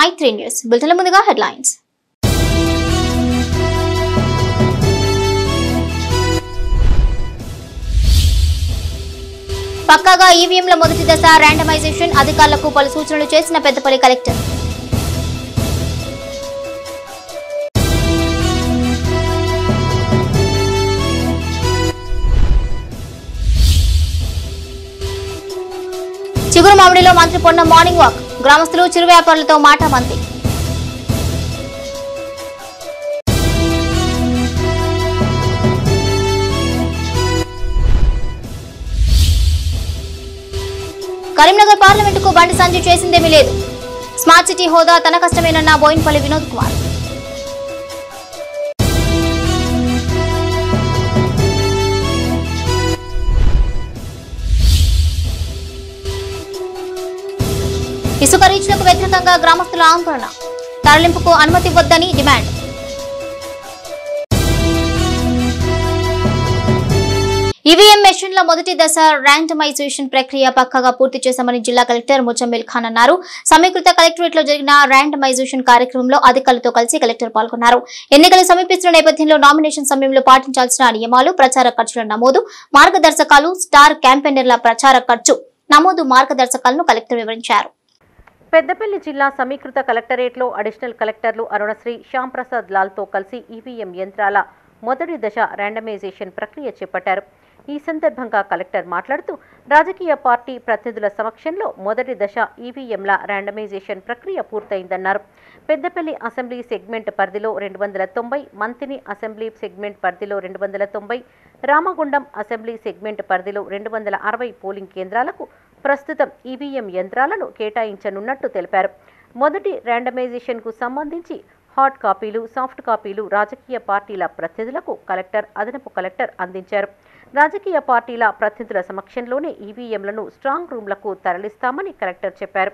మైత్రి news బులెటిన్ల ముందుగా headlines. పక్కాగా ఈవీఎంల మొదటి దశ ర్యాండమైజేషన్ అధికారులకు పలు సూచనలు చేసిన పెద్దపల్లి కలెక్టర్. చిగురుమామిడిలో మంత్రి పొన్నం మార్నింగ్ వాక్, గ్రామస్తులు చిరు వ్యాపారులతో మాట మంత్రి. కరీంనగర్ పార్లమెంటుకు బండి సంజయ్ చేసిందేమీ లేదు, స్మార్ట్ సిటీ హోదా తన కష్టమేనన్న బోయిన్పల్లి వినోద్ కుమార్. ఇసుక రీచ్లకు వ్యతిరేకంగా గ్రామస్తుల ఆందోళన, తరలింపుకు అనుమతి ఇవ్వొద్దని డిమాండ్. ఈవీఎం మెషిన్ల మొదటి దశ ర్యాండమైజేషన్ ప్రక్రియ పక్కగా పూర్తి చేశామని జిల్లా కలెక్టర్ ముజమ్మిల్ ఖాన్ అన్నారు. సమీకృత కలెక్టరేట్ లో జరిగిన ర్యాండమైజేషన్ కార్యక్రమంలో అధికారులతో కలిసి కలెక్టర్ పాల్గొన్నారు. ఎన్నికలు సమీపిస్తున్న నేపథ్యంలో నామినేషన్ సమయంలో పాటించాల్సిన నియమాలు, ప్రచార ఖర్చుల నమోదు, మార్గదర్శకాలు, స్టార్ క్యాంపెయినర్ల ప్రచార ఖర్చు నమోదు మార్గదర్శకాలను కలెక్టర్ వివరించారు. పెద్దపల్లి జిల్లా సమీకృత కలెక్టరేట్లో అడిషనల్ కలెక్టర్లు అరుణశ్రీ, శ్యాంప్రసాద్ లాల్తో కలిసి ఈవీఎం యంత్రాల మొదటి దశ ర్యాండమైజేషన్ ప్రక్రియ చేపట్టారు. ఈ సందర్భంగా కలెక్టర్ మాట్లాడుతూ రాజకీయ పార్టీ ప్రతినిధుల సమక్షంలో మొదటి దశ ఈవీఎంల ర్యాండమైజేషన్ ప్రక్రియ పూర్తయిందన్నారు. పెద్దపల్లి అసెంబ్లీ సెగ్మెంట్ పరిధిలో 290, మంతిని అసెంబ్లీ సెగ్మెంట్ పరిధిలో 290, రామగుండం అసెంబ్లీ సెగ్మెంట్ పరిధిలో 260 పోలింగ్ కేంద్రాలకు ప్రస్తుతం ఈవీఎం యంత్రాలను కేటాయించనున్నట్టు తెలిపారు. మొదటి ర్యాండమైజేషన్కు సంబంధించి హార్డ్ కాపీలు, సాఫ్ట్ కాపీలు రాజకీయ పార్టీల ప్రతినిధులకు కలెక్టర్, అదనపు కలెక్టర్ అందించారు. రాజకీయ పార్టీల ప్రతినిధుల సమక్షంలోనే ఈవీఎంలను స్ట్రాంగ్ రూమ్లకు తరలిస్తామని కలెక్టర్ చెప్పారు.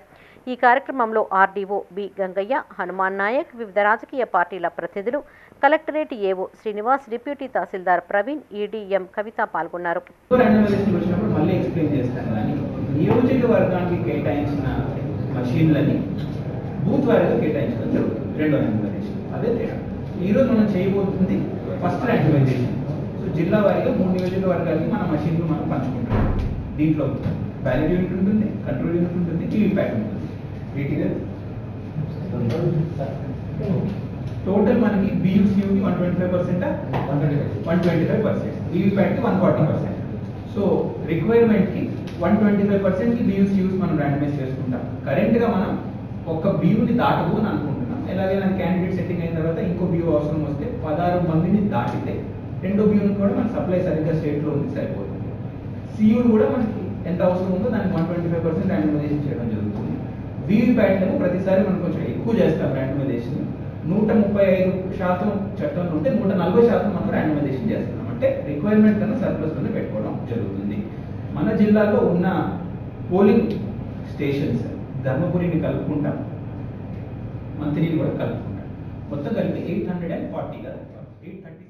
ఈ కార్యక్రమంలో ఆర్డీఓ బి గంగయ్య, హనుమాన్ నాయక్, వివిధ రాజకీయ పార్టీల ప్రతినిధులు, కలెక్టరేట్ ఏవో శ్రీనివాస్, డిప్యూటీ తహసీల్దార్ ప్రవీణ్, ఈడీఎం కవిత పాల్గొన్నారు. నియోజకవర్గానికి కేటాయించిన మషీన్లని బూత్ వారీగా కేటాయించడం జరుగుతుంది. రెండో ర్యాండమైజేషన్ అదే తేడా. ఈరోజు మనం చేయబోతుంది ఫస్ట్ ర్యాండమైజేషన్. సో జిల్లా వారీగా 3 నియోజకవర్గాలకి మన మషీన్లు మనం పంచుకుంటున్నాం. దీంట్లో బ్యాలెట్ యూనిట్ ఉంటుంది, కంట్రోల్ యూనిట్ ఉంటుంది, వీవీప్యాట్ ఉంటుంది. వీటిగా టోటల్ మనకి బియూసీయూకి 125%, 125%, వీవీప్యాట్కి 140%. సో రిక్వైర్మెంట్కి 125%కి బియూసీయూస్ మనం ర్యాండమైజ్ చేసుకుంటాం. కరెంట్గా మనం ఒక్క బియూని దాటదు అని అనుకుంటున్నాం. ఎలాగైనా క్యాండిడేట్ సెట్టింగ్ అయిన తర్వాత ఇంకో బియూ అవసరం వస్తే 16 మందిని దాటితే రెండో బియూని కూడా మన సప్లై సరిగ్గా స్టేట్లో ఉంది, సరిపోతుంది. సియూలు కూడా మనకి ఎంత అవసరం ఉందో దానికి 125% ర్యాండమైజేషన్ చేయడం జరుగుతుంది. వీవీప్యాట్లను ప్రతిసారి మనం కొంచెం ఎక్కువ చేస్తాం ర్యాండమైజేషన్. 135% చట్టంలో ఉంటే 140% మనం ర్యాండమైజేషన్ చేస్తున్నాం. అంటే రిక్వైర్మెంట్ కన్నా సర్ప్లస్లోనే పెట్టుకోవడం జరుగుతుంది. మన జిల్లాలో ఉన్న పోలింగ్ స్టేషన్స్ ధర్మపురిని కలుపుకుంటాం, మంత్రిని కూడా కలుపుకుంటాం. మొత్తం కలిపి 840 కదా, 837.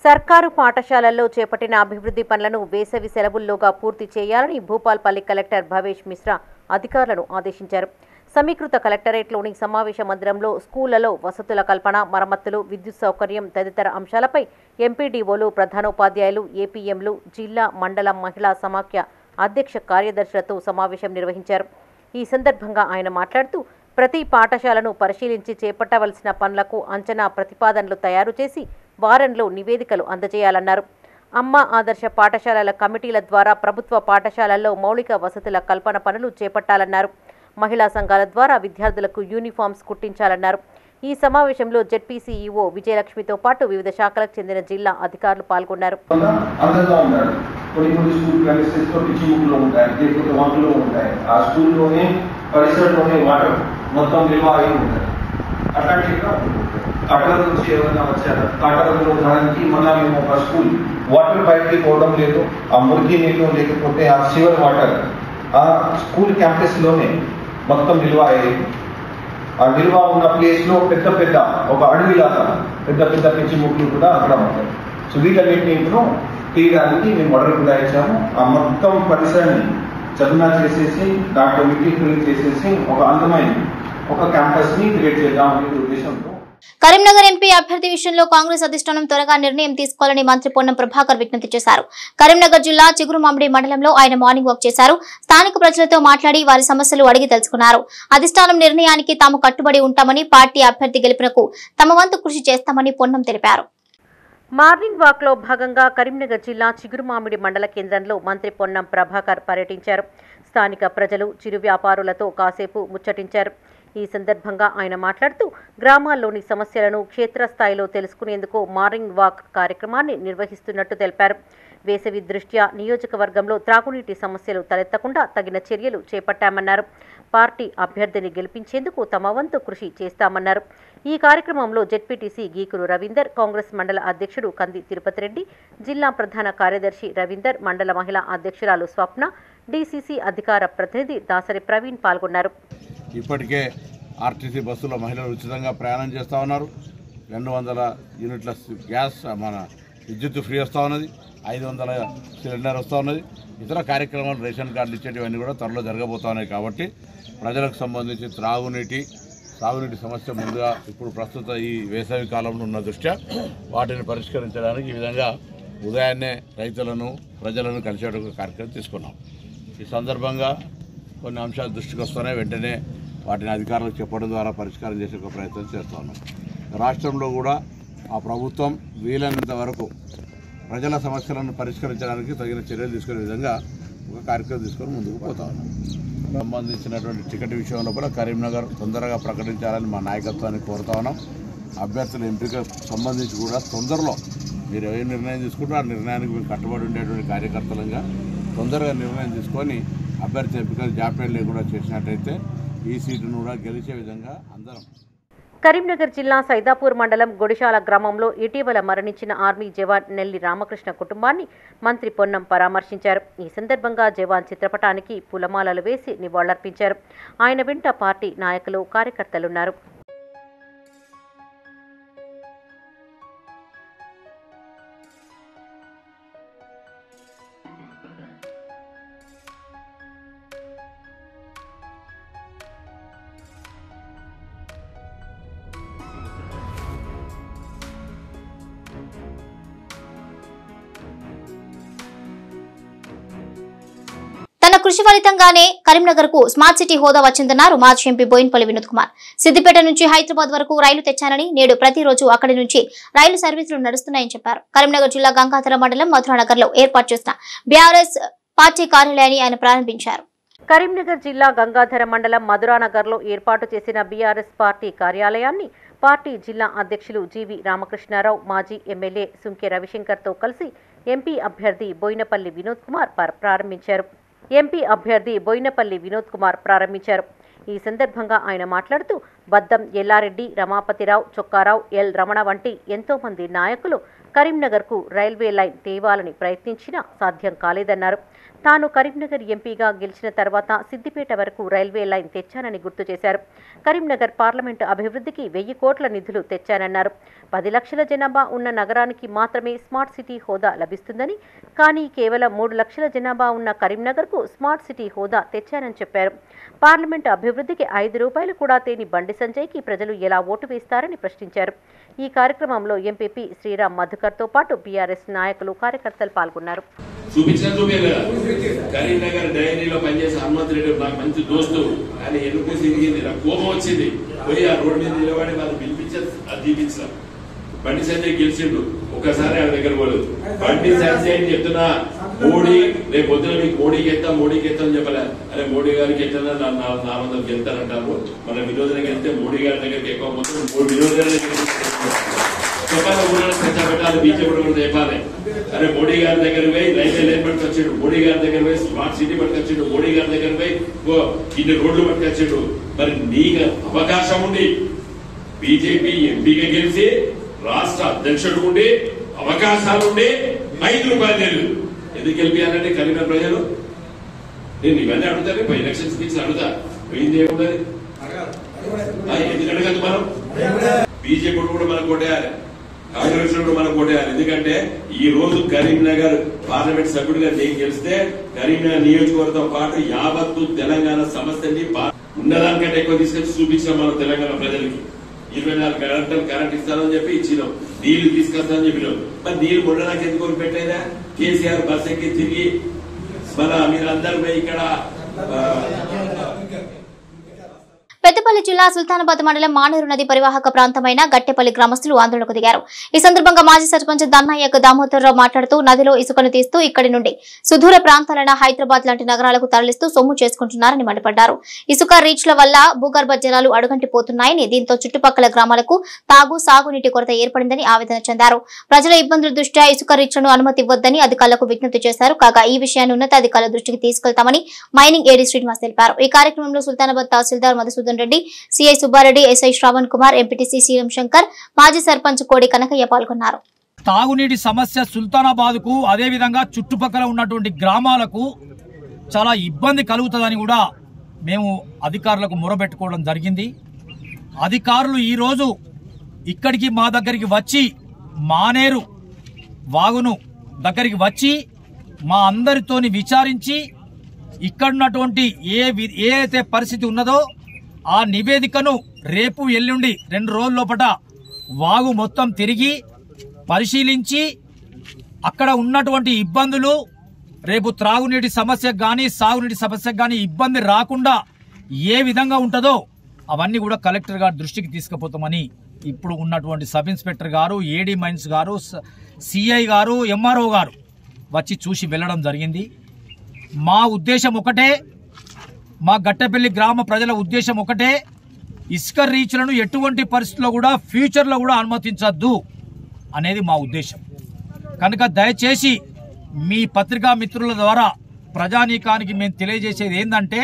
సర్కారు పాఠశాలల్లో చేపట్టిన అభివృద్ధి పనులను వేసవి సెలవుల్లోగా పూర్తి చేయాలని భూపాల్పల్లి కలెక్టర్ భవేష్ మిశ్రా అధికారులను ఆదేశించారు. సమీకృత కలెక్టరేట్లోని సమావేశ మందిరంలో స్కూళ్లలో వసతుల కల్పన, మరమ్మతులు, విద్యుత్ సౌకర్యం తదితర అంశాలపై ఎంపీడీఓలు, ప్రధానోపాధ్యాయులు, ఏపీఎంలు, జిల్లా, మండలం మహిళా సమాఖ్య అధ్యక్ష కార్యదర్శులతో సమావేశం నిర్వహించారు. ఈ సందర్భంగా ఆయన మాట్లాడుతూ ప్రతి పాఠశాలను పరిశీలించి చేపట్టవలసిన పనులకు అంచనా ప్రతిపాదనలు తయారు చేసి వారంలో నివేదికలు అందజేయాలన్నారు. అమ్మ ఆదర్శ పాఠశాలల కమిటీల ద్వారా ప్రభుత్వ పాఠశాలల్లో మౌలిక వసతుల కల్పన పనులు చేపట్టాలన్నారు. మహిళా సంఘాల ద్వారా విద్యార్థులకు యూనిఫామ్స్ కుట్టించాలన్నారు. ఈ సమావేశంలో జెడ్పీసీఈఓ విజయలక్ష్మితో పాటు వివిధ శాఖలకు చెందిన జిల్లా అధికారులు పాల్గొన్నారు. కట్టల నుంచి ఏమైనా వచ్చారా? కట్టలలో ఉదాహరణకి మొన్న మేము ఒక స్కూల్ వాటర్ బయటకి పోవడం లేదు, ఆ మురికి నీళ్ళు లేకపోతే ఆ సివర్ వాటర్ ఆ స్కూల్ క్యాంపస్లోనే మొత్తం నిల్వ అయ్యేది. ఆ నిల్వ ఉన్న ప్లేస్లో పెద్ద పెద్ద ఒక అడవిలాగా పెద్ద పెద్ద పిచ్చి ముక్కులు కూడా అక్కడ ఉంటాయి. సో వీటన్నింటిలో తీయడానికి మేము ఆర్డర్ కూడా ఇచ్చాము. ఆ మొత్తం పరిసరాన్ని చదునా చేసేసి దాంట్లో మిట్టి ఫిల్లింగ్ చేసేసి ఒక అందమైన ఒక క్యాంపస్ ని క్రియేట్ చేద్దాం అనే ఉద్దేశంతో కరీంనగర్ ఎంపీ అభ్యర్థి విషయంలో కాంగ్రెస్ అధిష్టానం త్వరగా నిర్ణయం తీసుకోవాలని మంత్రి పొన్నం ప్రభాకర్ విజ్ఞప్తి చేశారు. కరీంనగర్ జిల్లా చిగురుమామిడి మండలంలో ఆయన మార్నింగ్ వాక్ చేశారు. స్థానిక ప్రజలతో మాట్లాడి వారి సమస్యలు అడిగి తెలుసుకున్నారు. అధిష్టానం నిర్ణయానికి తాము కట్టుబడి ఉంటామని, పార్టీ అభ్యర్థి గెలుపునకు తమ వంతు కృషి చేస్తామని పొన్నం తెలిపారు. మార్నింగ్ వాక్ లో భాగంగా కరీంనగర్ జిల్లా చిగురుమామిడి మండల కేంద్రంలో మంత్రి పొన్నం ప్రభాకర్ పర్యటించారు. స్థానిక ప్రజలు, చిరు వ్యాపారులతో కాసేపు ముచ్చటించారు. ఈ సందర్భంగా ఆయన మాట్లాడుతూ గ్రామాల్లోని సమస్యలను క్షేత్రస్థాయిలో తెలుసుకునేందుకు మార్నింగ్ వాక్ కార్యక్రమాన్ని నిర్వహిస్తున్నట్టు తెలిపారు. వేసవి దృష్ట్యా నియోజకవర్గంలో త్రాగునీటి సమస్యలు తలెత్తకుండా తగిన చర్యలు చేపట్టామన్నారు. పార్టీ అభ్యర్థిని గెలిపించేందుకు తమ వంతు కృషి చేస్తామన్నారు. ఈ కార్యక్రమంలో జెడ్పీటీసీ గీకురు రవీందర్, కాంగ్రెస్ మండల అధ్యక్షుడు కంది తిరుపతి రెడ్డి, జిల్లా ప్రధాన కార్యదర్శి రవీందర్, మండల మహిళా అధ్యక్షురాలు స్వప్న, డీసీసీ అధికార ప్రతినిధి దాసరి ప్రవీణ్ పాల్గొన్నారు. ఇప్పటికే ఆర్టీసీ బస్సులో మహిళలు ఉచితంగా ప్రయాణం చేస్తూ ఉన్నారు. 200 యూనిట్ల గ్యాస్ మన విద్యుత్ ఫ్రీ వస్తూ ఉన్నది. 500 సిలిండర్ వస్తూ ఉన్నది. ఇతర కార్యక్రమాలు, రేషన్ కార్డులు ఇచ్చేటివన్నీ కూడా త్వరలో జరగబోతా ఉన్నాయి. కాబట్టి ప్రజలకు సంబంధించి సాగునీటి సమస్య ముందుగా ఇప్పుడు ప్రస్తుత ఈ వేసవి కాలంలో ఉన్న దృష్ట్యా వాటిని పరిష్కరించడానికి ఈ విధంగా ఉదయాన్నే రైతులను, ప్రజలను కలిసేట కార్యక్రమం తీసుకున్నాం. ఈ సందర్భంగా కొన్ని అంశాలు దృష్టికి వస్తున్నాయి. వెంటనే వాటిని అధికారులకు చెప్పడం ద్వారా పరిష్కారం చేసే ఒక ప్రయత్నం చేస్తూ ఉన్నాం. రాష్ట్రంలో కూడా ఆ ప్రభుత్వం వీలైనంత వరకు ప్రజల సమస్యలను పరిష్కరించడానికి తగిన చర్యలు తీసుకునే విధంగా ఒక కార్యక్రమం తీసుకొని ముందుకు పోతా ఉన్నాం. సంబంధించినటువంటి టికెట్ విషయంలో కూడా కరీంనగర్ తొందరగా ప్రకటించాలని మా నాయకత్వాన్ని కోరుతా ఉన్నాం. అభ్యర్థుల ఎంపిక సంబంధించి కూడా తొందరలో మీరు ఏ నిర్ణయం తీసుకుంటారో ఆ నిర్ణయానికి మేము కట్టుబడి ఉండేటువంటి కార్యకర్తలుగా తొందరగా నిర్ణయం తీసుకొని అభ్యర్థి ఎంపికలు జాప్యం లేకుండా చేసినట్టయితే ఈ సీటును కూడా గెలిచే విధంగా అందరం. కరీంనగర్ జిల్లా సైదాపూర్ మండలం గొడిశాల గ్రామంలో ఇటీవల మరణించిన ఆర్మీ జవాన్ నెల్లి రామకృష్ణ కుటుంబాన్ని మంత్రి పొన్నం పరామర్శించారు. ఈ సందర్భంగా జవాన్ చిత్రపటానికి పూలమాలలు వేసి నివాళులర్పించారు. ఆయన వెంట పార్టీ నాయకులు, కార్యకర్తలున్నారు. తన కృషి ఫలితంగానే కరీంనగర్ కు స్మార్ట్ సిటీ హోదా వచ్చిందన్నారు మాజీ ఎంపీ బోయినపల్లి వినోద్ కుమార్. సిద్దిపేట నుంచి హైదరాబాద్ వరకు రైలు తెచ్చానని, నేడు ప్రతిరోజు అక్కడి నుంచి రైలు సర్వీసులు నడుస్తున్నాయని చెప్పారు. కరీంనగర్ జిల్లా గంగాధర మండలం మధురానగర్ లో ఏర్పాటు చేసిన బీఆర్ఎస్ పార్టీ కార్యాలయాన్ని ఆయన ప్రారంభించారు. కరీంనగర్ జిల్లా గంగాధర మండలం మధురానగర్ లో ఏర్పాటు చేసిన బీఆర్ఎస్ పార్టీ కార్యాలయాన్ని పార్టీ జిల్లా అధ్యక్షులు జీవి రామకృష్ణారావు, మాజీ ఎమ్మెల్యే సుంకె రవిశంకర్ తో కలిసి ఎంపీ అభ్యర్థి బోయినపల్లి వినోద్ కుమార్ ప్రారంభించారు. ఈ సందర్భంగా ఆయన మాట్లాడుతూ బద్దం ఎల్లారెడ్డి, రమాపతిరావు, చొక్కారావు, ఎల్ రమణ వంటి ఎంతో మంది నాయకులు కరీంనగర్కు రైల్వే లైన్ తేవాలని ప్రయత్నించినా సాధ్యం కాలేదన్నారు. తాను కరీంనగర్ ఎంపీగా గెలిచిన తర్వాత సిద్దిపేట వరకు రైల్వే లైన్ తెచ్చానని గుర్తు చేశారు. కరీంనగర్ పార్లమెంటు అభివృద్ధికి 1000 కోట్ల నిధులు తెచ్చానన్నారు. 10 లక్షల జనాభా ఉన్న నగరానికి మాత్రమే స్మార్ట్ సిటీ హోదా లభిస్తుందని, కానీ కేవలం 3 లక్షల జనాభా ఉన్న కరీంనగర్కు స్మార్ట్ సిటీ హోదా తెచ్చానని చెప్పారు. పార్లమెంటు అభివృద్ధికి 5 రూపాయలు కూడా తేని బండి సంజయ్కి ప్రజలు ఎలా ఓటు వేస్తారని ప్రశ్నించారు. ఈ కార్యక్రమంలో ఎంపీపీ శ్రీరామ్ మధుకర్తో పాటు బీఆర్ఎస్ నాయకులు, కార్యకర్తలు పాల్గొన్నారు. కరీంనగర్ డైరీలో పనిచేసే హనుమంత్ రెడ్డి నాకు మంచి దోస్తు, ఆయన ఎన్నుకు తిరిగింది, నాకు కోపం వచ్చింది. పోయి ఆ రోడ్డు మీద నిలబడి వాళ్ళు పిలిపించారు, అది చూపించారు. బండి సంజయ్ గెలిచిండు, ఒకసారి ఆయన దగ్గర పోలేదు. బండి సంజయ్ అని చెప్తున్నా, మోడీ రేపు పొద్దున మీకు మోడీకి ఎత్తాం చెప్పలే. అరే మోడీ గారికి ఎట్లా 400 గెలుతారంటారు. మన వినోదనకి వెళ్తే మోడీ గారి దగ్గరికి ఎక్కువ మొత్తం వినోదన చెప్పాలి, ఊళ్ళో పెట్టాలి, బీజేపీ కూడా చెప్పాలి. అరే మోడీ గారి దగ్గర పోయి రైల్వే లైన్ పట్టుకొచ్చాడు, మోడీ గారి దగ్గర పోయి స్మార్ట్ సిటీ పట్టుకొచ్చాడు, మోడీ గారి దగ్గర పోయి ఇన్ని రోడ్లు పట్టుకొచ్చాడు. మరి నీకు అవకాశం ఉండి బీజేపీ ఎంపీగా గెలిచి రాష్ట్ర అధ్యక్షుడు ఉండి అవకాశాలుండి 5 రూపాయలు లేదు. ఎందుకు గెలిపియాలంటే కరీంనగర్ ప్రజలు నేను ఇవన్నీ అడుగుతాను. ఇప్పుడు ఎలక్షన్స్ పిచ్చి అడుగుతా, పోయింది ఏముంటుంది, ఎందుకు అడగదు? మనం బీజేపీ కూడా మనం కొట్టేయాలి, కాంగ్రెస్ కూడా మనం కొట్టేయాలి. ఎందుకంటే ఈ రోజు కరీంనగర్ పార్లమెంట్ సభ్యుడిగా నేను గెలిస్తే కరీంనగర్ నియోజకవర్గంతో పాటు యావత్తు తెలంగాణ సమస్యని ఉన్నదానికంటే ఎక్కువ తీసుకొచ్చి చూపించాం మనం తెలంగాణ ప్రజలకి. 24 గంటలు కరెంట్ ఇస్తానని చెప్పి ఇచ్చినాం, నీళ్లు తీసుకొస్తానని చెప్పినాం. మరి నీళ్లు మొండడానికి ఎందుకు పెట్టలేదా? కేసీఆర్ బస్ ఎక్కి తిరిగి మీరందరూ ఇక్కడ పెద్దపల్లి జిల్లా సుల్తానాబాద్ మండలం మానేరు నది పరివాహక ప్రాంతమైన గట్టెపల్లి గ్రామస్తులు ఆందోళనకు దిగారు. ఈ సందర్భంగా మాజీ సర్పంచ్ దన్నయ్య దామోదర్రావు మాట్లాడుతూ నదిలో ఇసుకను తీస్తూ ఇక్కడి నుండి సుదూర ప్రాంతాలైన హైదరాబాద్ లాంటి నగరాలకు తరలిస్తూ సొమ్ము చేసుకుంటున్నారని మండిపడ్డారు. ఇసుక రీచ్ల వల్ల భూగర్భ జలాలు అడుగంటిపోతున్నాయని, దీంతో చుట్టుపక్కల గ్రామాలకు తాగు సాగునీటి కొరత ఏర్పడిందని ఆవేదన చెందారు. ప్రజల ఇబ్బందుల దృష్ట్యా ఇసుక రీచ్లను అనుమతి ఇవ్వొద్దని అధికారులకు విజ్ఞప్తి చేశారు. కాగా ఈ విషయాన్ని ఉన్నతాధికారుల దృష్టికి తీసుకెళ్తామని మైనింగ్ ఏడీ శ్రీనివాస్ తెలిపారు. ఈ కార్యక్రమంలో సుల్తానాబాద్ తహసీల్దార్ Madhusudan Reddy, CI Subbareddy, SI Shravan Kumar, MPTC CM Shankar, మాజీ సర్పంచ్ కోడి కనకయ్య పాల్గొన్నారు. తాగునీటి సమస్య సుల్తానాబాద్ కు అదేవిధంగా చుట్టుపక్కల ఉన్నటువంటి గ్రామాలకు చాలా ఇబ్బంది కలుగుతుందని కూడా మేము అధికారులకు మొరబెట్టుకోవడం జరిగింది. అధికారులు ఈరోజు ఇక్కడికి మా దగ్గరికి వచ్చి మానేరు వాగును దగ్గరికి వచ్చి మా అందరితోని విచారించి ఇక్కడున్నటువంటి ఏ అయితే పరిస్థితి ఉన్నదో ఆ నివేదికను రేపు ఎల్లుండి 2 రోజుల లోపల వాగు మొత్తం తిరిగి పరిశీలించి అక్కడ ఉన్నటువంటి ఇబ్బందులు, రేపు త్రాగునీటి సమస్యకు కానీ సాగునీటి సమస్యకు కానీ ఇబ్బంది రాకుండా ఏ విధంగా ఉంటుందో అవన్నీ కూడా కలెక్టర్ గారి దృష్టికి తీసుకుపోతామని ఇప్పుడు ఉన్నటువంటి సబ్ ఇన్స్పెక్టర్ గారు, ఏడీ మైన్స్ గారు, సిఐ గారు, ఎంఆర్ఓ గారు వచ్చి చూసి వెళ్లడం జరిగింది. మా ఉద్దేశం ఒకటే, మా గట్టెపల్లి గ్రామ ప్రజల ఉద్దేశం ఒకటే, ఇసుక రీచ్లను ఎటువంటి పరిస్థితుల్లో కూడా ఫ్యూచర్లో కూడా అనుమతించద్దు అనేది మా ఉద్దేశం. కనుక దయచేసి మీ పత్రికా మిత్రుల ద్వారా ప్రజానీకానికి మేము తెలియజేసేది ఏంటంటే,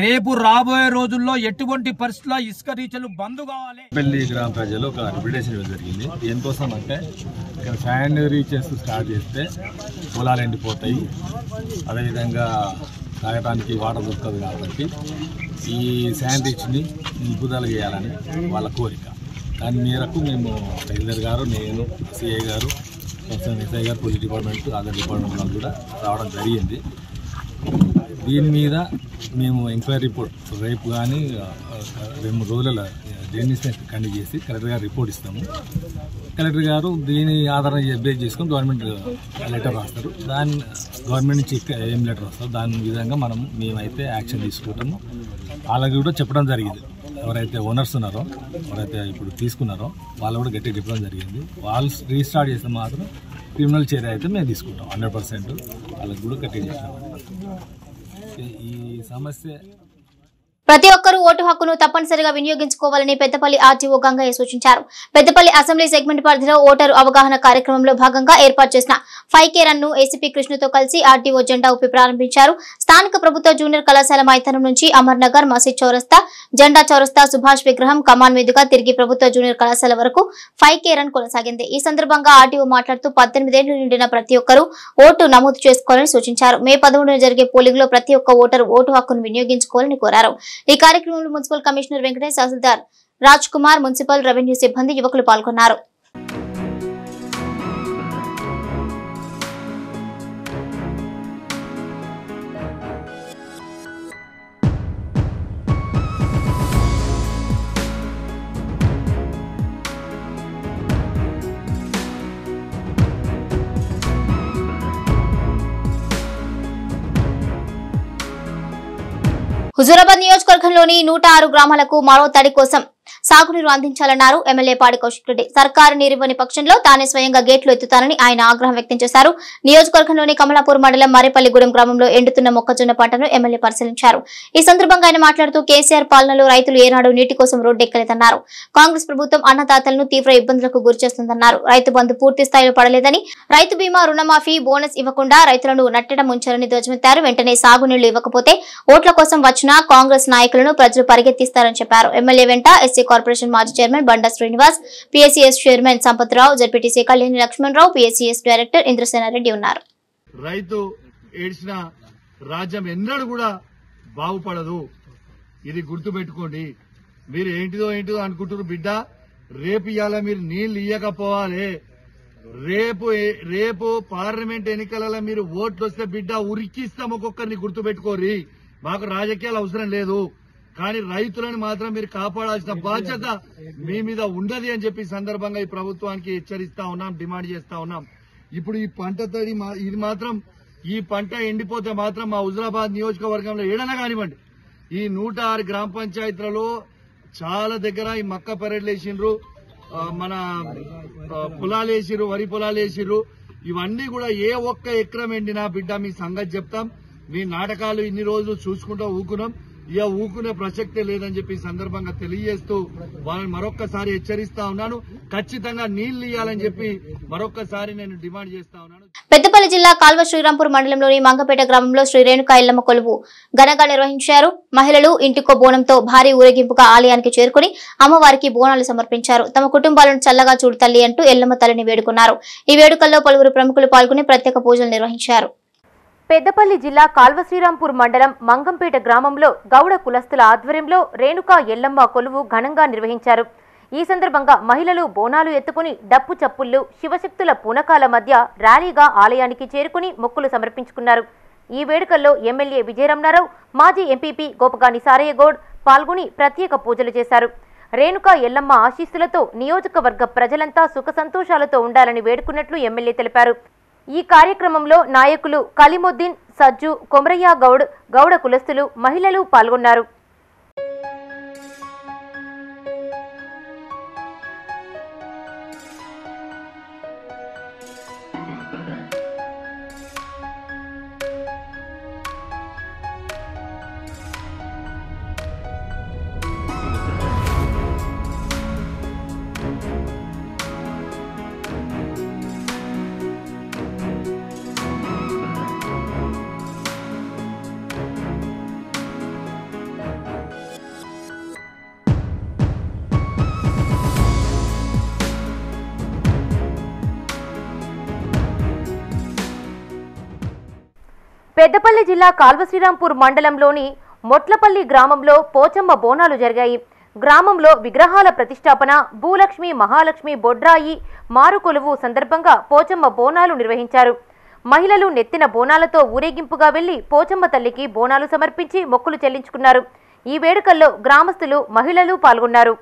రేపు రాబోయే రోజుల్లో ఎటువంటి పరిస్థితుల్లో ఇసుక రీచ్లు బంద్ కావాలి. పెళ్లి గ్రామ ప్రజలు ఒక రిపిటేషన్ జరిగింది. దేనికోసం అంటే ఇక్కడ శాండ్ రీచెస్ స్టార్ట్ చేస్తే పొలాలు ఎండిపోతాయి, అదేవిధంగా తాగడానికి వాటర్ దొరుకుతుంది. కాబట్టి ఈ శాండ్ రీచ్ని నిలుపుదల చేయాలని వాళ్ళ కోరిక. దాని మేరకు మేము తహసీల్దార్ గారు, నేను, సిఐ గారు, ఎస్ఐ గారు, పోలీస్ డిపార్ట్మెంట్, అదర్ డిపార్ట్మెంట్ వాళ్ళు కూడా రావడం జరిగింది. దీని మీద మేము ఎంక్వైరీ రిపోర్ట్ రేపు కానీ 2-3 రోజుల ఇన్వెస్టిగేషన్ కండక్ట్ చేసి కలెక్టర్ గారు రిపోర్ట్ ఇస్తాము. కలెక్టర్ గారు దీని ఆధారం బేస్ చేసుకొని గవర్నమెంట్ లెటర్ రాస్తారు. దాని గవర్నమెంట్ నుంచి ఏం లెటర్ వస్తుందో దాని విధంగా మేమైతే యాక్షన్ తీసుకుంటాము. వాళ్ళకి కూడా చెప్పడం జరిగింది. ఎవరైతే ఓనర్స్ ఉన్నారో, ఎవరైతే ఇప్పుడు తీసుకున్నారో వాళ్ళు కూడా గట్టిగా చెప్పడం జరిగింది. వాళ్ళు రీస్టార్ట్ చేస్తే మాత్రం క్రిమినల్ చర్య అయితే మేము తీసుకుంటాం 100%. వాళ్ళకి కూడా గట్టిగా చెప్తాం. ఈ సమస్య ప్రతి ఒక్కరూ ఓటు హక్కును తప్పనిసరిగా వినియోగించుకోవాలని పెద్దపల్లి ఆర్టీఓ గంగయ్య సూచించారు. పెద్దపల్లి అసెంబ్లీ సెగ్మెంట్ పరిధిలో ఓటరు అవగాహన కార్యక్రమంలో భాగంగా ఏర్పాటు చేసిన 5K రన్ ను ఏసీపీ కృష్ణతో కలిసి ఆర్టీఓ జెండా ఊపి ప్రారంభించారు. స్థానిక ప్రభుత్వ జూనియర్ కళాశాల మైదానం నుంచి అమర్ నగర్, మసీద్ చౌరస్తా, జెండా చౌరస్తా, సుభాష్ విగ్రహం, కమాన్ మీదుగా తిరిగి ప్రభుత్వ జూనియర్ కళాశాల వరకు 5K రన్ కొనసాగింది. ఈ సందర్భంగా ఆర్టీఓ మాట్లాడుతూ 18 ఏళ్లు నిండిన ప్రతి ఒక్కరూ ఓటు నమోదు చేసుకోవాలని సూచించారు. మే 11న జరిగే పోలింగ్ లో ప్రతి ఒక్క ఓటరు ఓటు హక్కును వినియోగించుకోవాలని కోరారు. ఈ కార్యక్రమంలో మున్సిపల్ కమిషనర్ వెంకటేష్, తహసీల్దార్ రాజ్ కుమార్, మున్సిపల్ రెవెన్యూ సిబ్బంది, యువకులు పాల్గొన్నారు. హుజూరాబాద్ నియోజకవర్గంలోని 106 గ్రామాలకు మరో తడి కోసం సాగునీరు అందించాలన్నారు ఎమ్మెల్యే పాడి కౌశిక్ రెడ్డి. సర్కారు నీరివ్వని పక్షంలో తానే స్వయంగా గేట్లు ఎత్తుతానని ఆయన ఆగ్రహం వ్యక్తం చేశారు. నియోజకవర్గంలోని కమలాపూర్ మండలం మరేపల్లిగూడెం గ్రామంలో ఎండుతున్న మొక్కజొన్న పంటను ఎమ్మెల్యే పరిశీలించారు. ఈ సందర్భంగా ఆయన మాట్లాడుతూ కేసీఆర్ పాలనలో రైతులు ఏనాడు నీటి కోసం రోడ్డెక్కలేదన్నారు. కాంగ్రెస్ ప్రభుత్వం అన్నదాతలను తీవ్ర ఇబ్బందులకు గురిచేస్తుందన్నారు. రైతు బంధు పూర్తి స్థాయిలో పడలేదని, రైతు బీమా, రుణమాఫీ, బోనస్ ఇవ్వకుండా రైతులను నట్టడం ఉంచారని ధ్వజమెత్తారు. వెంటనే సాగునీళ్లు ఇవ్వకపోతే ఓట్ల కోసం వచ్చిన కాంగ్రెస్ నాయకులను ప్రజలు పరిగెత్తిస్తారని చెప్పారు. ఎమ్మెల్యే వెంట ఎస్సీ కార్పొరేషన్ మాజీ chairman Banda Srinivas, PSCS chairman Sampatrao, ZPTC Kalyani Lakshmanarao, PSCS director Indrasenareddy ఉన్నారు. రైతు ఏడ్చిన రాజ్యం ఎన్నడూ కూడా బాగుపడదు, ఇది గుర్తుపెట్టుకోండి. మీరు ఏంటిదో అనుకుంటున్నారు బిడ్డ. రేపు ఇవాళ మీరు నీళ్లు ఇయ్యకపోవాలి. రేపు పార్లమెంట్ ఎన్నికలలో మీరు ఓట్లు వస్తే బిడ్డ ఉరికిస్తాం ఒక్కొక్కరిని, గుర్తుపెట్టుకోరి. మాకు రాజకీయాలు అవసరం లేదు, కానీ రైతులను మాత్రం మీరు కాపాడాల్సిన బాధ్యత మీ మీద ఉండదు అని చెప్పి సందర్భంగా ఈ ప్రభుత్వానికి హెచ్చరిస్తా ఉన్నాం, డిమాండ్ చేస్తా ఉన్నాం. ఇప్పుడు ఈ పంట తడి ఇది మాత్రం ఈ పంట ఎండిపోతే మాత్రం మా హుజురాబాద్ నియోజకవర్గంలో ఏడైనా కానివ్వండి, ఈ 106 గ్రామ పంచాయతీలలో చాలా దగ్గర ఈ మక్క పెరడ్లు వేసిండ్రు, మన పొలాలు వేసిర్రు, వరి పొలాలు వేసిర్రు. ఇవన్నీ కూడా ఏ ఒక్క ఎకరం ఎండినా బిడ్డ మీ సంగతి చెప్తాం. మీ నాటకాలు ఇన్ని రోజులు చూసుకుంటూ ఊకున్నాం, ఇక ఊకునే ప్రసక్తే లేదని చెప్పి సందర్భంగా తెలియజేస్తూ వాళ్ళని మరొక్కసారి హెచ్చరిస్తా ఉన్నాను. ఖచ్చితంగా నీళ్లు ఇవ్వాలని చెప్పి మరొక్కసారి నేను డిమాండ్ చేస్తా ఉన్నాను. పెద్దపల్లి జిల్లా కాల్వ శ్రీరాంపూర్ మండలంలోని మంగపేట గ్రామంలో శ్రీ రేణుకా ఎల్లమ్మ కొలువు ఘనంగా నిర్వహించారు. మహిళలు ఇంటికో బోనంతో భారీ ఊరేగింపుగా ఆలయానికి చేరుకుని అమ్మవారికి బోనాలు సమర్పించారు. తమ కుటుంబాలను చల్లగా చూడు తల్లి అంటూ ఎల్లమ్మ తల్లిని వేడుకున్నారు. ఈ వేడుకల్లో పలువురు ప్రముఖులు పాల్గొని ప్రత్యేక పూజలు నిర్వహించారు. పెద్దపల్లి జిల్లా కాల్వ శ్రీరాంపూర్ మండలం మంగంపేట గ్రామంలో గౌడ కులస్తుల ఆధ్వర్యంలో రేణుకా ఎల్లమ్మ కొలువు ఘనంగా నిర్వహించారు. ఈ సందర్భంగా మహిళలు బోనాలు ఎత్తుకుని డప్పు చప్పుళ్లు శివశక్తుల పూనకాల మధ్య ర్యాలీగా ఆలయానికి చేరుకుని మొక్కులు సమర్పించుకున్నారు. ఈ వేడుకల్లో ఎమ్మెల్యే విజయరమణారావు, మాజీ ఎంపీపీ గోపగాని సారయ్యగౌడ్ పాల్గొని ప్రత్యేక పూజలు చేశారు. రేణుకా ఎల్లమ్మ ఆశీస్సులతో నియోజకవర్గ ప్రజలంతా సుఖ సంతోషాలతో ఉండాలని వేడుకున్నట్లు ఎమ్మెల్యే తెలిపారు. ఈ కార్యక్రమంలో నాయకులు కలిముద్దీన్, సజ్జు, కొమరయ్య గౌడ్, గౌడ కులస్తులు, మహిళలు పాల్గొన్నారు. పెద్దపల్లి జిల్లా కాల్వ శ్రీరాంపూర్ మండలంలోని మొట్లపల్లి గ్రామంలో పోచమ్మ బోనాలు జరిగాయి. గ్రామంలో విగ్రహాల ప్రతిష్టాపన, భూలక్ష్మి, మహాలక్ష్మి, బొడ్రాయి, మారుకొలువు సందర్భంగా పోచమ్మ బోనాలు నిర్వహించారు. మహిళలు నెత్తిన బోనాలతో ఊరేగింపుగా వెళ్లి పోచమ్మ తల్లికి బోనాలు సమర్పించి మొక్కులు చెల్లించుకున్నారు. ఈ వేడుకల్లో గ్రామస్తులు, మహిళలు పాల్గొన్నారు.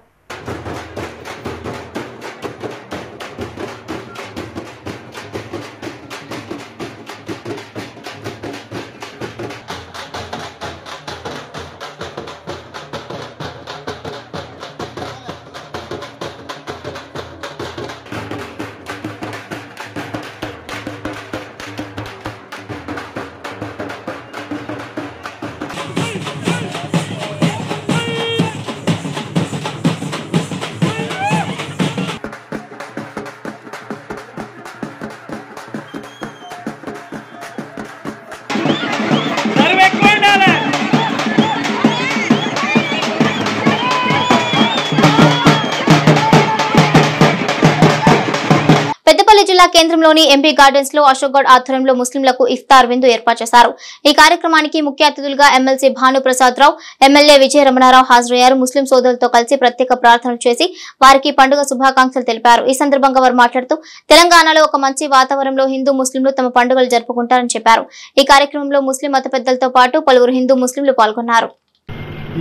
పెద్దపల్లి జిల్లా కేంద్రంలోని ఎంపీ గార్డెన్స్ లో అశోక్ గౌడ్ ఆధ్వర్యంలో ముస్లింలకు ఇఫ్తార్ విందు ఏర్పాటు చేశారు. ఈ కార్యక్రమానికి ముఖ్య అతిథులుగా ఎమ్మెల్సీ భానుప్రసాద్ రావు, ఎమ్మెల్యే విజయరమణారావు హాజరయ్యారు. ముస్లిం సోదరులతో కలిసి ప్రత్యేక ప్రార్థనలు చేసి వారికి పండుగ శుభాకాంక్షలు తెలిపారు. ఈ సందర్భంగా వారు మాట్లాడుతూ తెలంగాణలో ఒక మంచి వాతావరణంలో హిందూ ముస్లింలు తమ పండుగలు జరుపుకుంటారని చెప్పారు. ఈ కార్యక్రమంలో ముస్లిం మత పెద్దలతో పాటు పలువురు హిందూ ముస్లింలు పాల్గొన్నారు.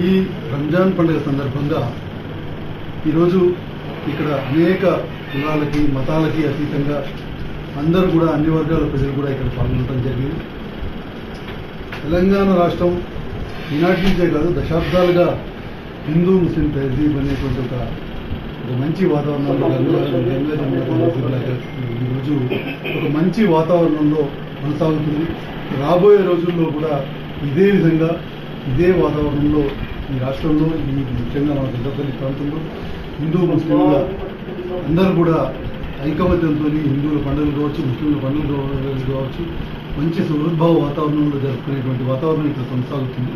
ఈ రంజాన్ పండుగ సందర్భంగా ఈరోజు ఇక్కడ అనేక కులాలకి, మతాలకి అతీతంగా అందరూ కూడా, అన్ని వర్గాల ప్రజలు కూడా ఇక్కడ పాల్గొనడం జరిగింది. తెలంగాణ రాష్ట్రం ఈనాటి నుంచే కాదు, దశాబ్దాలుగా హిందూ ముస్లిం తహజీబ్ అనేటువంటి ఒక మంచి వాతావరణంలో ఈరోజు ఒక మంచి వాతావరణంలో కొనసాగుతుంది. రాబోయే రోజుల్లో కూడా ఇదే విధంగా, ఇదే వాతావరణంలో ఈ రాష్ట్రంలో, ఈ ముఖ్యంగా మన పెద్దపల్లి ప్రాంతంలో హిందూ ముస్లింల అందరూ కూడా ఐకమత్యంతో హిందువుల పండుగలు కావచ్చు, ముస్లింల పండుగలు కావచ్చు, మంచి సుహృద్భావ వాతావరణంలో జరుపుకునేటువంటి వాతావరణం ఇక్కడ కొనసాగుతుంది.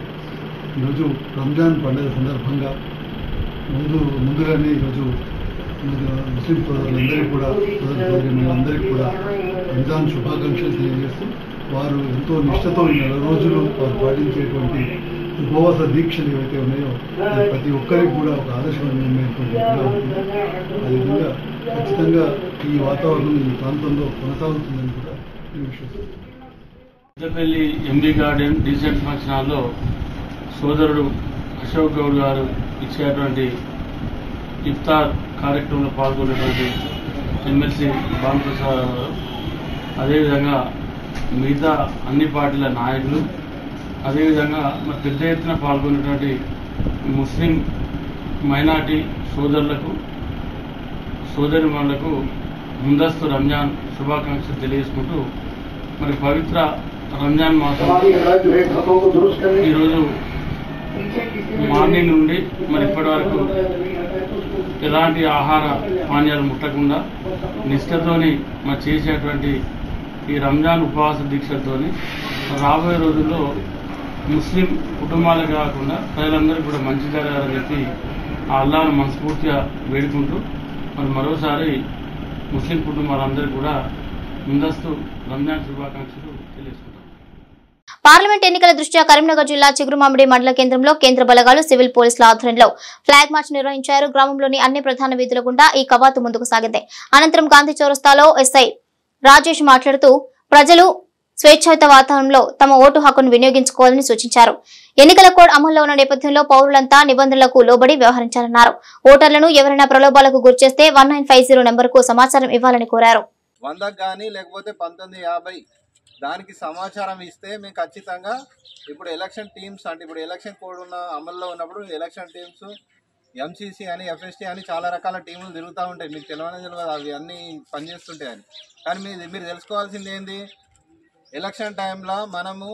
ఈరోజు రంజాన్ పండుగ సందర్భంగా ముందుగానే ఈరోజు ముస్లిం సోదరులందరికీ కూడా, సోదరులందరికీ కూడా రంజాన్ శుభాకాంక్షలు తెలియజేస్తూ, వారు ఎంతో నిష్ఠతో ఈ 4 రోజులు వారు పాటించేటువంటి ఉపవాస దీక్షలు ఏవైతే ఉన్నాయో ప్రతి ఒక్కరికి కూడా ఒక ఆదర్శమైనటువంటి ఉంటుంది. అదేవిధంగా ఖచ్చితంగా ఈ వాతావరణం ఈ ప్రాంతంలో కొనసాగుతుందని కూడా నేను విశ్వసిస్తున్నాను. Peddapalli MB garden decent function హాల్లో సోదరుడు అశోక్ గౌడ్ గారు ఇచ్చేటువంటి ఇఫ్తార్ కార్యక్రమంలో పాల్గొన్నటువంటి ఎమ్మెల్సీ భానుప్రసాద్ గారు, అదేవిధంగా మిగతా అన్ని పార్టీల నాయకులు, అదేవిధంగా మరి పెద్ద ఎత్తున పాల్గొన్నటువంటి ముస్లిం మైనార్టీ సోదరులకు సోదరిమణులకు ముందస్తు రంజాన్ శుభాకాంక్షలు తెలియజేసుకుంటూ మరి పవిత్ర రంజాన్ మాసం ఈరోజు మార్నింగ్ నుండి మరి ఇప్పటి వరకు ఎలాంటి ఆహార పానీయాలు ముట్టకుండా నిష్ఠతోని మరి చేసేటువంటి ఈ రంజాన్ ఉపవాస దీక్షలతోని రాబోయే రోజుల్లో ముస్లిం కుటుంబాలకు కాకుండా ప్రజలందరికీ కూడా మంచి జరగాలని చెప్పి ఆ అల్లాహ్ను మనస్ఫూర్తిగా వేడుకుంటూ మరి మరోసారి ముస్లిం కుటుంబాలందరికీ కూడా ముందస్తు రంజాన్ శుభాకాంక్షలు తెలియజేసుకుంటాం. పార్లమెంట్ ఎన్నికల దృష్ట్యా కరీంనగర్ జిల్లా చిగురుమామిడి మండల కేంద్రంలో కేంద్ర బలగాలు సివిల్ పోలీసుల ఆధ్వర్యంలో ఫ్లాగ్ మార్చ్ నిర్వహించారు. గ్రామంలోని అన్ని ప్రధాన వీధుల గుండా ఈ కవాతు ముందుకు సాగింది. అనంతరం గాంధీ చౌరస్తాలో ఎస్ఐ రాజేష్ మాట్లాడుతూ ప్రజలు స్వేచ్ఛాయుత వాతావరణంలో తమ ఓటు హక్కును వినియోగించుకోవాలని సూచించారు. ఎన్నికల కోడ్ అమల్లో ఉన్న నేపథ్యంలో పౌరులంతా నిబంధనలకు లోబడి వ్యవహరించాలన్నారు. ఓటర్లను ఎవరైనా ప్రలోభాలకు గురిచేస్తే 1950 నెంబర్కు సమాచారం ఇవ్వాలని కోరారు. 100 కానీ లేకపోతే 1950 దానికి సమాచారం ఇస్తే మేము ఖచ్చితంగా ఇప్పుడు ఎలక్షన్ టీమ్స్ అంటే ఇప్పుడు ఎలక్షన్ కోడ్ ఉన్న అమల్లో ఉన్నప్పుడు ఎలక్షన్ టీమ్స్ ఎంసీసీ అని ఎఫ్ఎస్టీ అని చాలా రకాల టీములు తిరుగుతూ ఉంటాయి. మీకు తెలియదు అవి అన్నీ పనిచేస్తుంటాయి అని. కానీ మీరు తెలుసుకోవాల్సింది ఏంది, ఎలక్షన్ టైంలో మనము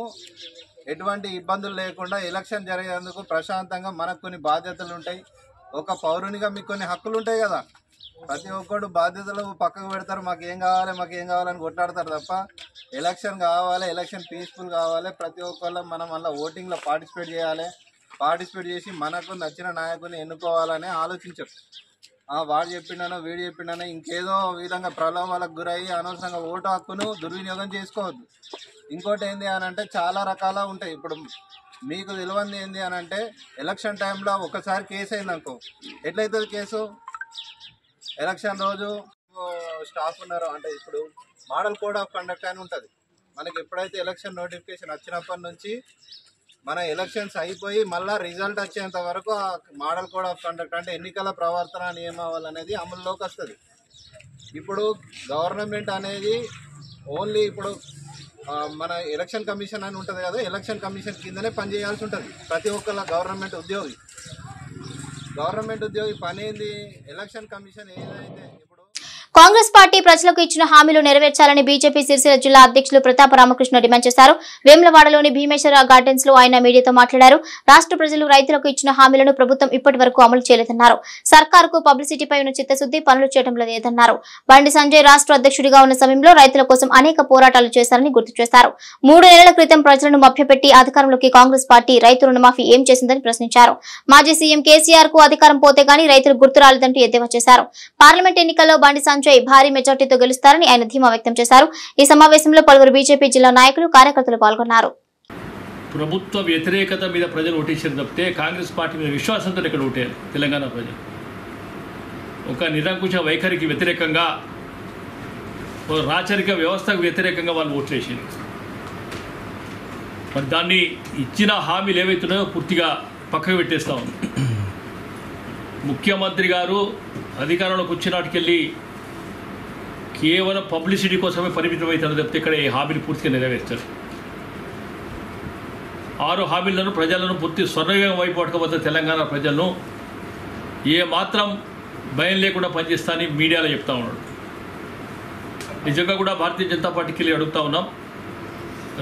ఎటువంటి ఇబ్బందులు లేకుండా ఎలక్షన్ జరిగేందుకు ప్రశాంతంగా మనకు కొన్ని బాధ్యతలు ఉంటాయి. ఒక పౌరునిగా మీకు కొన్ని హక్కులు ఉంటాయి కదా. ప్రతి ఒక్కరు బాధ్యతలు పక్కకు పెడతారు, మాకు ఏం కావాలని కొట్లాడతారు తప్ప ఎలక్షన్ కావాలి, ఎలక్షన్ పీస్ఫుల్ కావాలి, ప్రతి ఒక్కళ్ళు మనం అలా ఓటింగ్లో పార్టిసిపేట్ చేసి మనకు నచ్చిన నాయకుని ఎన్నుకోవాలని ఆలోచించరు. వాడు చెప్పిండనో వీడు చెప్పిండనో ఇంకేదో విధంగా ప్రలోభాలకు గురయ్యి అనవసరంగా ఓటు హక్కును దుర్వినియోగం చేసుకోవద్దు. ఇంకోటి ఏంది అని అంటే చాలా రకాల ఉంటాయి. ఇప్పుడు మీకు తెలియంది ఏంది అని అంటే ఎలక్షన్ టైంలో ఒకసారి కేసు అయిందనుకో, ఎట్లయితుంది కేసు? ఎలక్షన్ రోజు స్టాఫ్ ఉన్నారు అంటే ఇప్పుడు మోడల్ కోడ్ ఆఫ్ కండక్ట్ అని ఉంటుంది. మనకి ఎప్పుడైతే ఎలక్షన్ నోటిఫికేషన్ వచ్చినప్పటి నుంచి మన ఎలక్షన్స్ అయిపోయి మళ్ళీ రిజల్ట్ వచ్చేంత వరకు ఆ మోడల్ కోడ్ ఆఫ్ కండక్ట్ అంటే ఎన్నికల ప్రవర్తన నియమావళి అనేది అమల్లోకి వస్తుంది. ఇప్పుడు గవర్నమెంట్ అనేది ఓన్లీ ఇప్పుడు మన ఎలక్షన్ కమిషన్ అని ఉంటుంది కదా, ఎలక్షన్ కమిషన్ కిందనే పనిచేయాల్సి ఉంటుంది ప్రతి ఒక్కళ్ళ గవర్నమెంట్ ఉద్యోగి పని ఏంది, ఎలక్షన్ కమిషన్ ఏదైతే. కాంగ్రెస్ పార్టీ ప్రజలకు ఇచ్చిన హామీలు నెరవేర్చాలని బీజేపీ సిరిసిల్ల జిల్లా అధ్యక్షులు ప్రతాప రామకృష్ణ డిమాండ్ చేశారు. వేములవాడలోని భీమేశ్వర గార్డెన్స్ లో ఆయన మీడియాతో మాట్లాడారు. రాష్ట్ర ప్రజలు రైతులకు ఇచ్చిన హామీలను ప్రభుత్వం ఇప్పటి వరకు అమలు చేయలేదన్నారు. సర్కారుకు పబ్లిసిటీపై ఉన్న చిత్తశుద్ది పనులు చేయడం లేదన్నారు. బండి సంజయ్ రాష్ట్ర అధ్యక్షుడిగా ఉన్న సమయంలో రైతుల కోసం అనేక పోరాటాలు చేశారని గుర్తు చేశారు. 3 నెలల క్రితం ప్రజలను మభ్యపెట్టి అధికారంలోకి కాంగ్రెస్ పార్టీ రైతు రుణమాఫీ ఏం చేసిందని ప్రశ్నించారు. మాజీ సీఎం కేసీఆర్ కు అధికారం పోతే గానీ రైతులు గుర్తు రాలేదంటూ ఎద్దేవా చేశారు. పార్లమెంట్ ఎన్నికల్లో బండి సంజయ్ భారీ మెజార్టీతో గెలుస్తారని ఆయన ధీమా వ్యక్తం చేశారు. ఈ సమావేశంలో పలువురు బీజేపీ జిల్లా నాయకులు కార్యకర్తలు పాల్గొన్నారు. ప్రభుత్వ వ్యతిరేకత మీద ప్రజలు ఓటేసారు తప్పితే కాంగ్రెస్ పార్టీ మీద విశ్వాసంతో ఇక్కడ ఓటారు. తెలంగాణ ప్రజలు ఒక నిరంకుశ వైఖరికి వ్యతిరేకంగా, రాచరిక వ్యవస్థకు వ్యతిరేకంగా వాళ్ళు ఓట్లేసారు. మరి దాన్ని ఇచ్చిన హామీలు ఏవైతున్నాయో పూర్తిగా పక్కకు పెట్టేస్తా ఉంది. ముఖ్యమంత్రి గారు అధికారంలోకి వచ్చినాటికెళ్ళి కేవలం పబ్లిసిటీ కోసమే పరిమితమవుతారు తప్పితే ఇక్కడ ఈ హామీలు పూర్తిగా నెరవేర్చారు. 6 హామీలను ప్రజలను పూర్తి స్వర్ణయుగం వైపు పట్టుకోబోతున్న తెలంగాణ ప్రజలను ఏ మాత్రం భయం లేకుండా పనిచేస్తానని మీడియాలో చెప్తా ఉన్నాడు. నిజంగా కూడా భారతీయ జనతా పార్టీకి వెళ్ళి అడుగుతా ఉన్నాం.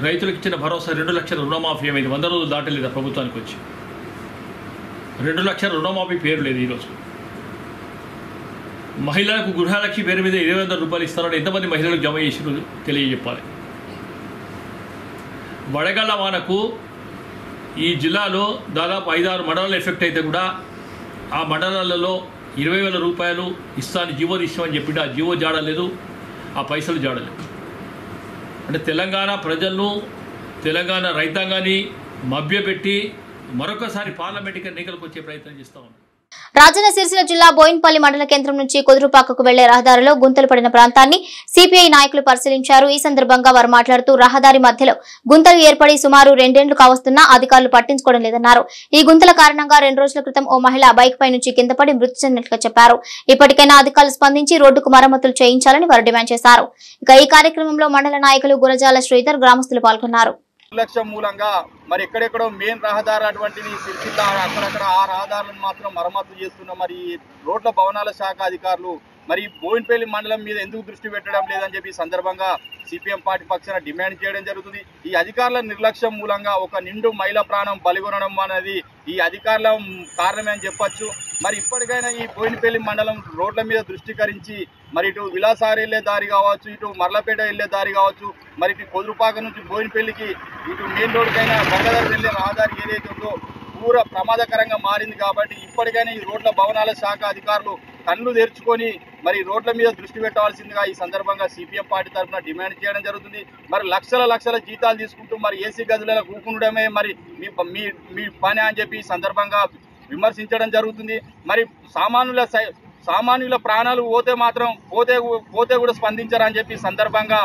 రైతులకు ఇచ్చిన భరోసా 2 లక్షల రుణమాఫీ ఏమైంది? 100 రోజులు దాటలేదు ప్రభుత్వానికి వచ్చి. 2 లక్షల రుణమాఫీ పేరు లేదు ఈరోజు. మహిళలకు గృహలక్ష్మి పేరు మీద 200 రూపాయలు ఇస్తారని ఎంతమంది మహిళలకు జమ చేసినో తెలియజెప్పాలి. వడగళ్ల వానకు ఈ జిల్లాలో దాదాపు 5-6 మండలాలు ఎఫెక్ట్ అయితే కూడా ఆ మండలాలలో 20,000 రూపాయలు ఇస్తాను జీవో తీసామని చెప్పి ఆ జీవో జాడలేదు, ఆ పైసలు జాడలేదు. అంటే తెలంగాణ ప్రజలను, తెలంగాణ రైతాంగాన్ని మభ్యపెట్టి మరొకసారి పార్లమెంట్ ఎన్నికలకు వచ్చే ప్రయత్నం చేస్తూ ఉన్నాం. రాజన్న సిరిసిల్ల జిల్లా బోయిన్పల్లి మండల కేంద్రం నుంచి కుదురుపాకకు వెళ్లే రహదారిలో గుంతలు పడిన ప్రాంతాన్ని సిపిఐ నాయకులు పరిశీలించారు. ఈ సందర్భంగా వారు మాట్లాడుతూ రహదారి మధ్యలో గుంతలు ఏర్పడి సుమారు 2 ఏళ్లు కావస్తున్నా అధికారులు పట్టించుకోవడం లేదన్నారు. ఈ గుంతల కారణంగా 2 రోజుల క్రితం ఓ మహిళ బైక్ పై నుంచి కింద పడి మృతి చెందినట్లుగా చెప్పారు. ఇప్పటికైనా అధికారులు స్పందించి రోడ్డుకు మరమ్మతులు చేయించాలని వారు డిమాండ్ చేశారు. ఇక ఈ కార్యక్రమంలో మండల నాయకులు గురజాల శ్రీధర్, గ్రామస్తులు పాల్గొన్నారు. నిర్లక్ష్యం మూలంగా మరి ఎక్కడెక్కడో మెయిన్ రహదారి అటువంటిది సిరిసిల్ల అక్కడక్కడ ఆ రహదారులను మాత్రం మరమ్మతు చేస్తున్న మరి రోడ్ల భవనాల శాఖ అధికారులు మరి బోయిన్పల్లి మండలం మీద ఎందుకు దృష్టి పెట్టడం లేదని చెప్పి సందర్భంగా సిపిఎం పార్టీ పక్షాన డిమాండ్ చేయడం జరుగుతుంది. ఈ అధికారుల నిర్లక్ష్యం మూలంగా ఒక నిండు మహిళ ప్రాణం బలిగొనడం అనేది ఈ అధికారుల కారణమే అని చెప్పొచ్చు. మరి ఇప్పటికైనా ఈ బోయిన్పల్లి మండలం రోడ్ల మీద దృష్టికరించి మరి ఇటు విలాసారి వెళ్లే దారి కావచ్చు, ఇటు మర్లపేట వెళ్లే దారి కావచ్చు, మరి ఇటు కొదురుపాక నుంచి బోయిన్పల్లికి ఇటు మెయిన్ రోడ్కైనా గంగాధర్ వెళ్లే రహదారి ఏదైతే ఉందో పూర ప్రమాదకరంగా మారింది. కాబట్టి ఇప్పటికైనా ఈ రోడ్ల భవనాల శాఖ అధికారులు కళ్ళు తెరుచుకొని మరి రోడ్ల మీద దృష్టి పెట్టవలసిందిగా ఈ సందర్భంగా సిపిఎం పార్టీ తరఫున డిమాండ్ చేయడం జరుగుతుంది. మరి లక్షల జీతాలు తీసుకుంటూ మరి ఏసీ గదులలో కూకుండడమే మరి మీ పని అని చెప్పి ఈ సందర్భంగా విమర్శించడం జరుగుతుంది. మరి సామాన్యుల ప్రాణాలు పోతే మాత్రం పోతే కూడా స్పందించారని చెప్పి సందర్భంగా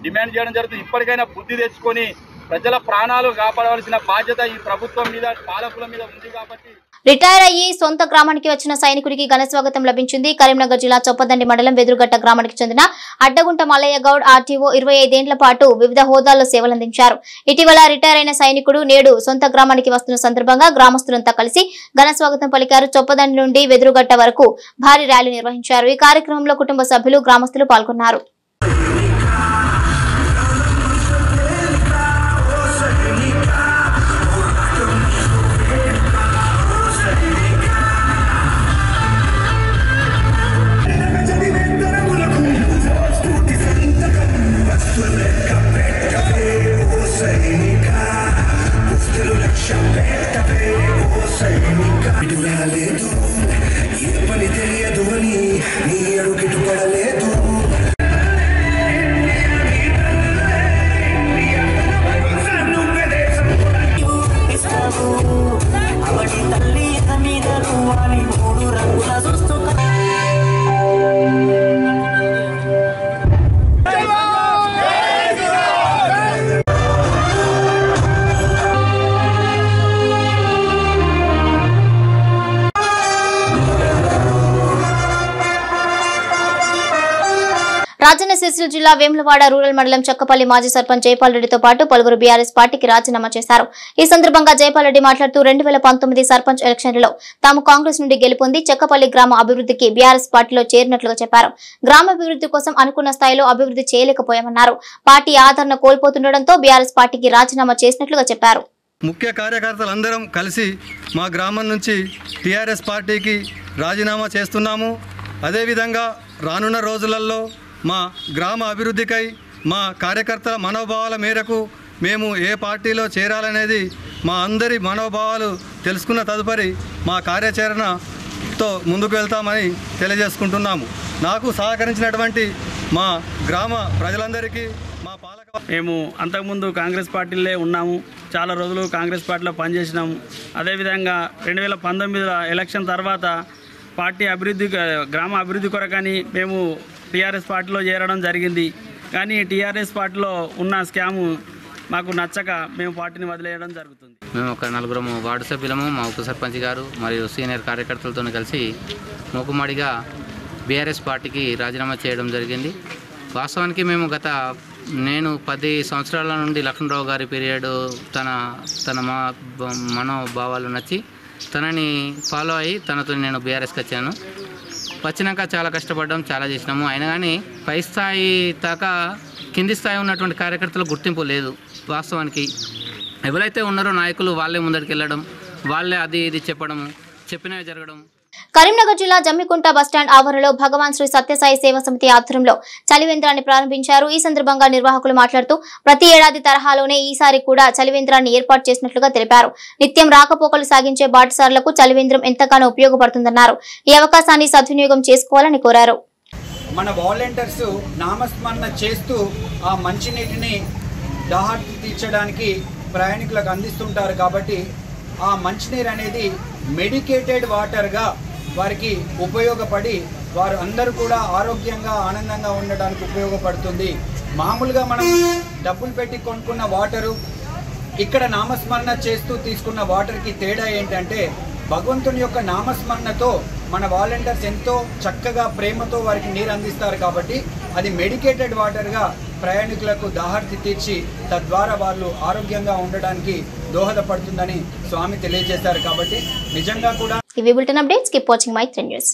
డిమాండ్ చేయడం జరుగుతుంది. ఇప్పటికైనా బుద్ధి తెచ్చుకొని ప్రజల ప్రాణాలు కాపాడవలసిన బాధ్యత ఈ ప్రభుత్వం మీద, పాలకుల మీద ఉంది. కాబట్టి రిటైర్ అయ్యి సొంత గ్రామానికి వచ్చిన సైనికుడికి ఘన స్వాగతం లభించింది. కరీంనగర్ జిల్లా చొప్పదండి మండలం వెదురుగట్ట గ్రామానికి చెందిన అడ్డగుంట మల్లయ్య గౌడ్ ఆర్టీఓ 25 ఏళ్ల పాటు వివిధ హోదాల్లో సేవలందించారు. ఇటీవల రిటైర్ అయిన సైనికుడు నేడు సొంత గ్రామానికి వస్తున్న సందర్భంగా గ్రామస్తులంతా కలిసి ఘన స్వాగతం పలికారు. చొప్పదండి నుండి వెదురుగట్ట వరకు భారీ ర్యాలీ నిర్వహించారు. ఈ కార్యక్రమంలో కుటుంబ సభ్యులు, గ్రామస్తులు పాల్గొన్నారు. రాజన్న సిరిసిల్ల జిల్లా వేములవాడ రూరల్ మండలం చక్కపల్లి మాజీ సర్పంచ్ జైపాల్ రెడ్డితో పాటు పలువురు బీఆర్ఎస్ పార్టీకి రాజీనామా చేశారు. ఈ సందర్భంగా జైపాల్ రెడ్డి మాట్లాడుతూ 2019 సర్పంచ్ ఎలక్షన్లలో తాము కాంగ్రెస్ నుండి గెలుపొంది చక్కపల్లి గ్రామ అభివృద్ధికి బీఆర్ఎస్ పార్టీలో చేరినట్లుగా చెప్పారు. గ్రామాభివృద్ధి కోసం అనుకున్న స్థాయిలో అభివృద్ధి చేయలేకపోయామన్నారు. పార్టీ ఆదరణ కోల్పోతుండటంతో బీఆర్ఎస్ పార్టీకి రాజీనామా చేసినట్లుగా చెప్పారు. ముఖ్య కార్యకర్తలందరం కలిసి మా గ్రామం నుంచి టీఆర్ఎస్ పార్టీకి రాజీనామా చేస్తున్నాము. అదేవిధంగా రానున్న రోజులలో మా గ్రామ అభివృద్ధికై మా కార్యకర్తల మనోభావాల మేరకు మేము ఏ పార్టీలో చేరాలనేది మా అందరి మనోభావాలు తెలుసుకున్న తదుపరి మా కార్యాచరణతో ముందుకు వెళ్తామని తెలియజేసుకుంటున్నాము. నాకు సహకరించినటువంటి మా గ్రామ ప్రజలందరికీ మా పాలక మేము అంతకుముందు కాంగ్రెస్ పార్టీలో ఉన్నాము. చాలా రోజులు కాంగ్రెస్ పార్టీలో పనిచేసినాము. అదేవిధంగా 2019 ఎలక్షన్ తర్వాత పార్టీ అభివృద్ధి, గ్రామ అభివృద్ధి కొరకని మేము టీఆర్ఎస్ పార్టీలో చేరడం జరిగింది. కానీ టీఆర్ఎస్ పార్టీలో ఉన్న స్కాము మాకు నచ్చక మేము పార్టీని వదిలేయడం జరుగుతుంది. మేము ఒక 4 వార్డు సభ్యులము, మా ఉప సర్పంచ్ గారు మరియు సీనియర్ కార్యకర్తలతో కలిసి మూకుమ్మడిగా బీఆర్ఎస్ పార్టీకి రాజీనామా చేయడం జరిగింది. వాస్తవానికి మేము నేను 10 సంవత్సరాల నుండి లక్ష్మణరావు గారి పీరియడ్ తన మనోభావాలు నచ్చి తనని ఫాలో అయ్యి తనతో నేను బీఆర్ఎస్కి వచ్చినాక చాలా కష్టపడ్డాం, చాలా చేసినాము. అయినా కానీ పై స్థాయి దాకా కింది స్థాయి ఉన్నటువంటి కార్యకర్తలకు గుర్తింపు లేదు. వాస్తవానికి ఎవరైతే ఉన్నారో నాయకులు వాళ్ళే ముందరికి వెళ్ళడం, వాళ్ళే అది ఇది చెప్పడము, చెప్పినవి జరగడం. కరీంనగర్ జిల్లా జమ్మికుంట బస్టాండ్ ఆవరణలో భగవాన్ శ్రీ సత్యసాయి సేవా సమితి ఆధ్వర్యంలో చలివేంద్రాన్ని ప్రారంభించారు. ఈ సందర్భంగా నిర్వాహకులు మాట్లాడుతూ ప్రతి ఏడాది తరహాలోనే ఈసారి కూడా చలివేంద్రాన్ని ఏర్పాటు చేసినట్లుగా తెలిపారు. నిత్యం రాకపోకలు సాగించే బాటసారులకు చలివేంద్రం ఎంతగానో ఉపయోగపడుతుందన్నారు. ఈ అవకాశాన్ని సద్వినియోగం చేసుకోవాలని కోరారు. మన వాలంటీర్స్ నామస్మరణ చేస్తూ ఆ మంచినీటిని దాహార్తి తీర్చడానికి ప్రయాణికులకు అందిస్తుంటారు. కాబట్టి ఆ మంచినీరు అనేది మెడికేటెడ్ వాటర్గా వారికి ఉపయోగపడి వారు అందరూ కూడా ఆరోగ్యంగా ఆనందంగా ఉండడానికి ఉపయోగపడుతుంది. మామూలుగా మనం డబ్బులు పెట్టి కొనుక్కున్న వాటరు ఇక్కడ నామస్మరణ చేస్తూ తీసుకున్న వాటర్కి తేడా ఏంటంటే భగవంతుని యొక్క నామస్మరణతో మన వాలంటీర్స్ ఎంతో చక్కగా ప్రేమతో వారికి నీరు అందిస్తారు కాబట్టి అది మెడికేటెడ్ వాటర్గా ప్రయాణికులకు దాహార్తి తీర్చి తద్వారా వాళ్ళు ఆరోగ్యంగా ఉండడానికి దోహదపడుతుందని స్వామి తెలియజేశారు. కాబట్టి నిజంగా కూడా ఇవి bulletin updates. Keep watching my 3 news.